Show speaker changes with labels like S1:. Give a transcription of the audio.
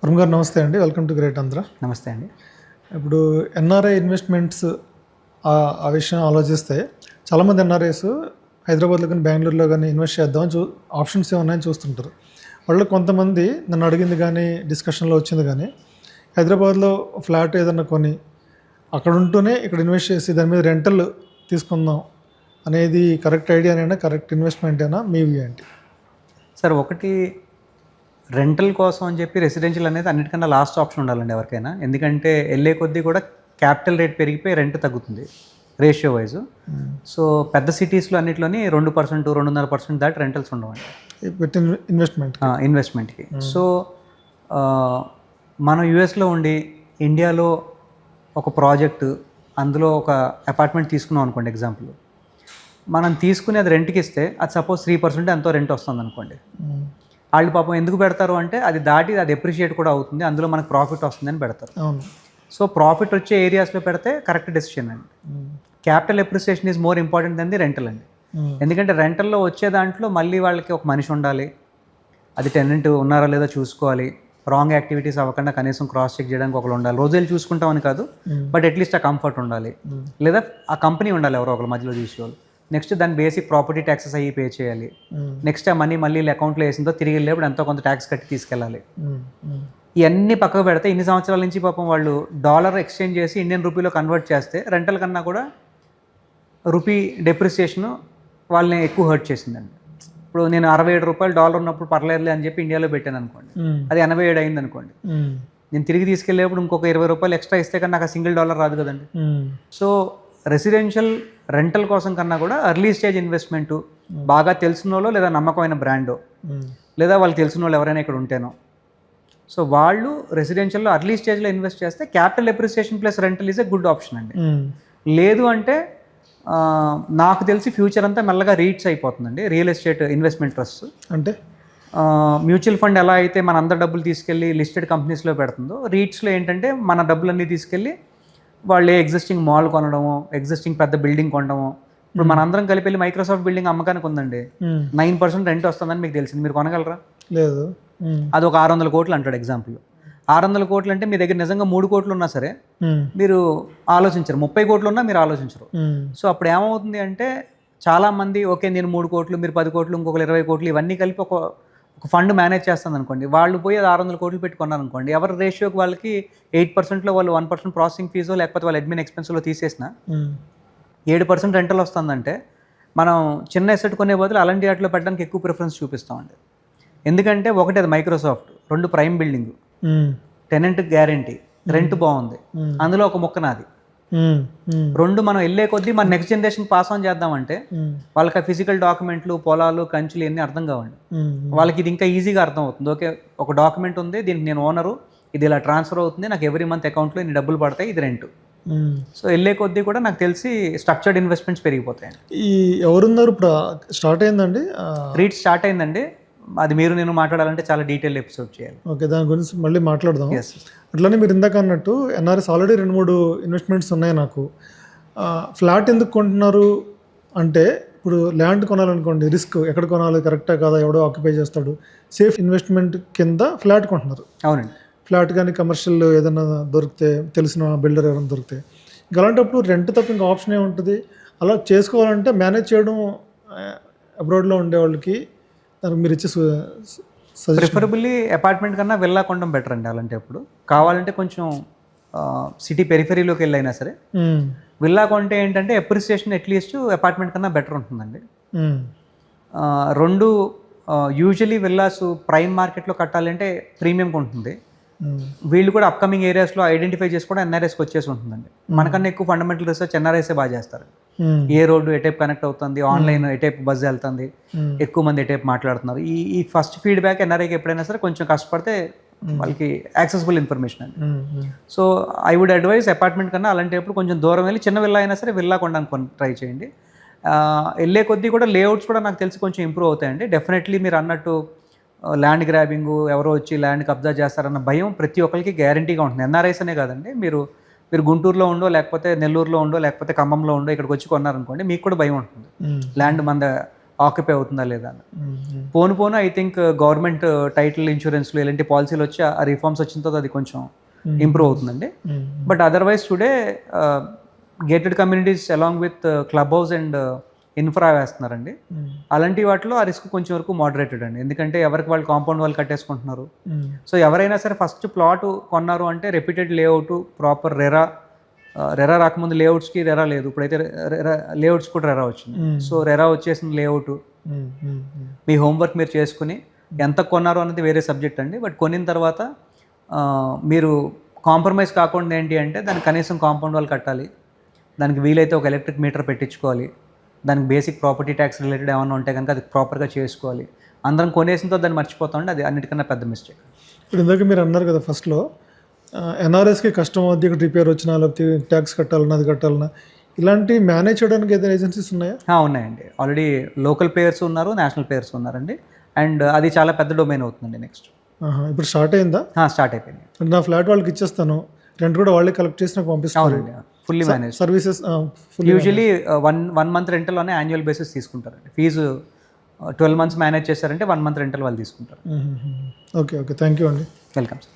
S1: వరుణ్ గారు నమస్తే అండి, వెల్కమ్ టు గ్రేట్ ఆంధ్ర.
S2: నమస్తే అండి.
S1: ఇప్పుడు ఎన్ఆర్ఐ ఇన్వెస్ట్మెంట్స్ ఆ విషయం ఆలోచిస్తే చాలామంది ఎన్ఆర్ఐస్ హైదరాబాద్లో కానీ బెంగళూరులో కానీ ఇన్వెస్ట్ చేద్దామని ఆప్షన్స్ ఏమన్నాయని చూస్తుంటారు. వాళ్ళు కొంతమంది నన్ను అడిగింది కానీ డిస్కషన్లో వచ్చింది కానీ హైదరాబాద్లో ఫ్లాట్ ఏదన్నా కొని అక్కడ ఉంటూనే ఇక్కడ ఇన్వెస్ట్ చేసి దాని మీద రెంటల్ తీసుకుందాం అనేది కరెక్ట్ ఐడియానైనా, కరెక్ట్ ఇన్వెస్ట్మెంట్ అయినా మీ వ్యూ ఏంటి?
S2: సార్, ఒకటి రెంటల్ కోసం అని చెప్పి రెసిడెన్షియల్ అనేది అన్నిటికన్నా లాస్ట్ ఆప్షన్ ఉండాలండి ఎవరికైనా. ఎందుకంటే వెళ్ళే కొద్దీ కూడా క్యాపిటల్ రేట్ పెరిగిపోయి రెంట్ తగ్గుతుంది రేషియో వైజ్. సో పెద్ద సిటీస్లో అన్నింటిలోని 2%, 2.5% దాటి రెంటల్స్ ఉండవండి ఇన్వెస్ట్మెంట్కి. సో మనం యూఎస్లో ఉండి ఇండియాలో ఒక ప్రాజెక్టు, అందులో ఒక అపార్ట్మెంట్ తీసుకున్నాం అనుకోండి ఎగ్జాంపుల్. మనం తీసుకుని అది రెంట్కి ఇస్తే అది సపోజ్ 3% ఎంతో రెంట్ వస్తుంది అనుకోండి. వాళ్ళు పాపం ఎందుకు పెడతారు అంటే అది దాటి అది ఎప్రిషియేట్ కూడా అవుతుంది, అందులో మనకు ప్రాఫిట్ వస్తుందని పెడతారు. సో ప్రాఫిట్ వచ్చే ఏరియాస్లో పెడితే కరెక్ట్ డెసిషన్ అండి. Capital appreciation is more important than the rental అండి. ఎందుకంటే రెంటల్లో వచ్చే దాంట్లో మళ్ళీ వాళ్ళకి ఒక మనిషి ఉండాలి, అది టెనెంట్ ఉన్నారా లేదా చూసుకోవాలి, రాంగ్ యాక్టివిటీస్ అవ్వకుండా కనీసం క్రాస్ చెక్ చేయడానికి ఒకరు ఉండాలి. రోజులు చూసుకుంటామని కాదు, బట్ అట్లీస్ట్ ఆ కంఫర్ట్ ఉండాలి, లేదా ఆ కంపెనీ ఉండాలి ఎవరో ఒకరు మధ్యలో చూసేవాళ్ళు. నెక్స్ట్ దాని బేసిక్ ప్రాపర్టీ ట్యాక్సెస్ అయ్యి పే చేయాలి. నెక్స్ట్ ఆ మనీ మళ్ళీ అకౌంట్లో వేసిందో తిరిగి వెళ్ళేప్పుడు ఎంతో కొంత ట్యాక్స్ కట్టి తీసుకెళ్ళాలి. ఇవన్నీ పక్కకు పెడితే ఇన్ని సంవత్సరాల నుంచి పాపం వాళ్ళు డాలర్ ఎక్స్చేంజ్ చేసి ఇండియన్ రూపీలో కన్వర్ట్ చేస్తే రెంటల్ కన్నా కూడా రూపీ డెప్రిసియేషన్ వాళ్ళని ఎక్కువ హర్ట్ చేసిందండి. ఇప్పుడు నేను $67 ఉన్నప్పుడు పర్లేదులే అని చెప్పి ఇండియాలో పెట్టాను అనుకోండి, అది 87 అయింది అనుకోండి. నేను తిరిగి తీసుకెళ్ళేప్పుడు ఇంకొక $20 ఎక్స్ట్రా ఇస్తే కానీ నాకు $1 రాదు కదండి. సో రెసిడెన్షియల్ రెంటల్ కోసం కన్నా కూడా ఎర్లీ స్టేజ్ ఇన్వెస్ట్మెంట్, బాగా తెలిసిన వాళ్ళు లేదా నమ్మకమైన బ్రాండో, లేదా వాళ్ళు తెలిసిన వాళ్ళు ఎవరైనా ఇక్కడ ఉంటేనో, సో వాళ్ళు రెసిడెన్షియల్లో ఎర్లీ స్టేజ్లో ఇన్వెస్ట్ చేస్తే capital appreciation plus rental is a good option అండి. లేదు అంటే నాకు తెలిసి ఫ్యూచర్ అంతా మెల్లగా రీట్స్ అయిపోతుందండి, రియల్ ఎస్టేట్ ఇన్వెస్ట్మెంట్ ట్రస్ట్. అంటే మ్యూచువల్ ఫండ్ ఎలా అయితే మన అందరి డబ్బులు తీసుకెళ్ళి లిస్టెడ్ కంపెనీస్లో పెడుతుందో, రీట్స్లో ఏంటంటే మన డబ్బులన్నీ తీసుకెళ్ళి వాళ్ళు ఎగ్జిస్టింగ్ మాల్ కొనడము, ఎగ్జిస్టింగ్ పెద్ద బిల్డింగ్ కొనడము. ఇప్పుడు మన అందరం కలిపి వెళ్ళి మైక్రోసాఫ్ట్ బిల్డింగ్ అమ్మకానికి ఉందండి, 9% రెంట్ వస్తుందని మీకు తెలిసింది, మీరు కొనగలరా? లేదు. అది ఒక 600 కోట్లు అంటాడు ఎగ్జాంపుల్. 600 కోట్లు అంటే మీ దగ్గర నిజంగా 3 కోట్లు ఉన్నా సరే మీరు ఆలోచించరు, 30 కోట్లు ఉన్నా మీరు ఆలోచించరు. సో అప్పుడు ఏమవుతుంది అంటే చాలామంది ఓకే నేను 3 కోట్లు, మీరు 10 కోట్లు, ఇంకొకరు 20 కోట్లు, ఇవన్నీ కలిపి ఒక ఫండ్ మేనేజ్ చేస్తుంది అనుకోండి. వాళ్ళు పోయి అది 600 కోట్లు పెట్టుకున్నారు అనుకోండి, ఎవరి రేషియోకి వాళ్ళకి 8%లో వాళ్ళు 1% ప్రాసెసింగ్ ఫీజో లేకపోతే వాళ్ళ అడ్మిన్ ఎక్స్పెన్స్లో తీసేసిన 7% రెంటల్ వస్తుందంటే మనం చిన్న ఎసెట్ కొనే బదులు అలాంటి వాటిలో పెట్టడానికి ఎక్కువ ప్రిఫరెన్స్ చూపిస్తామండి. ఎందుకంటే ఒకటి అది Microsoft, 2 prime building, tenant guarantee, rent బాగుంది, అందులో ఒక ముక్క నాది. 2 మనం వెళ్ళే కొద్దీ మన నెక్స్ట్ జనరేషన్ పాస్ ఆన్ చేద్దామంటే వాళ్ళకి ఆ ఫిజికల్ డాక్యుమెంట్లు, పొలాలు, కంచులు ఇవన్నీ అర్థం కావండి. వాళ్ళకి ఇది ఇంకా ఈజీగా అర్థం అవుతుంది. ఓకే ఒక డాక్యుమెంట్ ఉంది, దీనికి నేను ఓనరు, ఇది ఇలా ట్రాన్స్ఫర్ అవుతుంది, నాకు ఎవ్రీ మంత్ అకౌంట్లో ఇన్ని డబ్బులు పడతాయి, ఇది రెంట్. సో వెళ్ళే కొద్దీ కూడా నాకు తెలిసి స్ట్రక్చర్డ్ ఇన్వెస్ట్మెంట్స్ పెరిగిపోతాయండి.
S1: ఈ ఎవరున్నారు ఇప్పుడు స్టార్ట్ అయిందండి,
S2: రీట్ స్టార్ట్ అయిందండి. అది మీరు నేను మాట్లాడాలంటే చాలా డీటెయిల్ ఎపిసోడ్ చేయాలి.
S1: ఓకే, దాని గురించి మళ్ళీ మాట్లాడదాం. అట్లనే మీరు ఇందాక అన్నట్టు ఎన్ఆర్ఎస్ ఆల్రెడీ 2-3 ఇన్వెస్ట్మెంట్స్ ఉన్నాయి. నాకు ఫ్లాట్ ఎందుకు కొంటున్నారు అంటే ఇప్పుడు ల్యాండ్ కొనాలనుకోండి, రిస్క్ ఎక్కడ కొనాలి, కరెక్టా కాదా, ఎవడో ఆక్యుపై చేస్తాడు, సేఫ్ ఇన్వెస్ట్మెంట్ కింద ఫ్లాట్ కొంటున్నారు.
S2: అవునండి. ఫ్లాట్
S1: కానీ కమర్షియల్ ఏదైనా దొరికితే, తెలిసిన బిల్డర్ ఎవరైనా దొరికితే, ఇంకా అలాంటప్పుడు రెంట్ తప్ప ఇంకా ఆప్షన్ ఏముంటుంది? అలా చేసుకోవాలంటే మేనేజ్ చేయడం అబ్రాడ్లో ఉండే వాళ్ళకి దానికి మీరు ఇచ్చే
S2: ప్రిఫరబుల్లీ అపార్ట్మెంట్ కన్నా విల్లా కొనడం బెటర్ అండి. అలాంటి అప్పుడు కావాలంటే కొంచెం సిటీ పెరిఫెరీలోకి వెళ్ళైనా సరే విల్లా కొంటే ఏంటంటే ఎప్రిసియేషన్ అట్లీస్ట్ అపార్ట్మెంట్ కన్నా బెటర్ ఉంటుందండి. 2 యూజువలీ విల్లాస్ ప్రైమ్ మార్కెట్లో కట్టాలంటే ప్రీమియం ఉంటుంది. వీళ్ళు కూడా అప్కమింగ్ ఏరియాస్లో ఐడెంటిఫై చేసుకోవడం ఎన్ఆర్ఎస్కి వచ్చేసి ఉంటుందండి. మనకన్నా ఎక్కువ ఫండమెంటల్ రీసెర్చ్ ఎన్ఆర్ఎస్ఏ బాగా చేస్తారు. ఏ రోడ్డు ఎటైపు కనెక్ట్ అవుతుంది, ఆన్లైన్ ఎటైపు బజ్ వెళ్తుంది, ఎక్కువ మంది ఎటైపు మాట్లాడుతున్నారు, ఈ ఫస్ట్ ఫీడ్బ్యాక్ ఎన్ఆర్ఐకి ఎప్పుడైనా సరే కొంచెం కష్టపడితే వాళ్ళకి యాక్సెసిబుల్ ఇన్ఫర్మేషన్ అండి. So I would advise apartment కన్నా అలాంటప్పుడు కొంచెం దూరం వెళ్ళి చిన్న విల్లా అయినా సరే విల్లా కొనడానికి ట్రై చేయండి. వెళ్ళే కొద్దీ కూడా లేఅవుట్స్ కూడా నాకు తెలిసి కొంచెం ఇంప్రూవ్ అవుతాయండి. డెఫినెట్లీ మీరు అన్నట్టు ల్యాండ్ గ్రాబింగ్, ఎవరో వచ్చి ల్యాండ్ కబ్జా చేస్తారన్న భయం ప్రతి ఒక్కరికి గ్యారంటీగా ఉంటుంది. ఎన్ఆర్ఐస్ అనే కాదండి, మీరు గుంటూరులో ఉండో లేకపోతే నెల్లూరులో ఉండో లేకపోతే ఖమ్మంలో ఉండో ఇక్కడికి వచ్చి కొన్నారనుకోండి, మీకు కూడా భయం ఉంటుంది ల్యాండ్ మన ఆక్యుపై అవుతుందా లేదా అని. పోను ఐ థింక్ గవర్నమెంట్ టైటిల్ ఇన్సూరెన్స్లు ఇలాంటి పాలసీలు వచ్చి ఆ రిఫార్మ్స్ వచ్చిన తర్వాత అది కొంచెం ఇంప్రూవ్ అవుతుందండి. But otherwise today gated communities along with club house and infra వేస్తున్నారండి. అలాంటి వాటిలో ఆ రిస్క్ కొంచెం వరకు మోడరేటెడ్ అండి, ఎందుకంటే ఎవరికి వాళ్ళు కాంపౌండ్ వాళ్ళు కట్టేసుకుంటున్నారు. సో ఎవరైనా సరే ఫస్ట్ ప్లాట్ కొన్నారు అంటే రెప్యూటెడ్ లేఅవుట్, ప్రాపర్ రెరా రాకముందు లేఅవుట్స్కి రెరా లేదు, ఇప్పుడైతే లేఅవుట్స్ కూడా రెరా వచ్చింది. సో రెరా వచ్చేసిన లేఅవుట్ మీ హోంవర్క్ మీరు చేసుకుని ఎంత కొన్నారు అన్నది వేరే సబ్జెక్ట్ అండి. బట్ కొనిన తర్వాత మీరు కాంప్రమైజ్ కాకుండా ఏంటి అంటే దానికి కనీసం కాంపౌండ్ వాళ్ళు కట్టాలి, దానికి వీలైతే ఒక ఎలక్ట్రిక్ మీటర్ పెట్టించుకోవాలి, దానికి బేసిక్ ప్రాపర్టీ ట్యాక్స్ రిలేటెడ్ ఏమైనా ఉంటే కనుక అది ప్రాపర్గా చేసుకోవాలి. అందరం కొనేసిన దాన్ని మర్చిపోతామండి, అది అన్నిటికన్నా పెద్ద మిస్టేక్.
S1: ఇప్పుడు ఇందాక మీరు అన్నారు కదా ఫస్ట్లో ఎన్ఆర్ఎస్కి కష్టం అవుద్ది, ఇక్కడ రిపేర్ వచ్చినా లేకపోతే ట్యాక్స్ కట్టాలన్నా అది కట్టాలన్నా, ఇలాంటి మేనేజ్ చేయడానికి ఏదైనా ఏజెన్సీస్ ఉన్నాయా?
S2: ఉన్నాయండి, ఆల్రెడీ లోకల్ ప్లేయర్స్ ఉన్నారు, నేషనల్ ప్లేయర్స్ ఉన్నారండి. అండ్ అది చాలా పెద్ద డొమైన్ అవుతుందండి నెక్స్ట్.
S1: ఇప్పుడు స్టార్ట్ అయిందా?
S2: స్టార్ట్ అయిపోయింది.
S1: నా ఫ్లాట్ వాళ్ళకి ఇచ్చేస్తాను, రెంట్ కూడా వాళ్ళే కలెక్ట్ చేసి నాకు పంపిస్తాను.
S2: అవునండి, fully manage
S1: services.
S2: Usually one month రెంటల్లోనే యాన్యువల్ బేసిస్ తీసుకుంటారండి. ఫీజు 12 months మేనేజ్ చేశారంటే 1 month రెంటల్ వాళ్ళు తీసుకుంటారు.
S1: ఓకే, థ్యాంక్ యూ అండి.
S2: Welcome sir.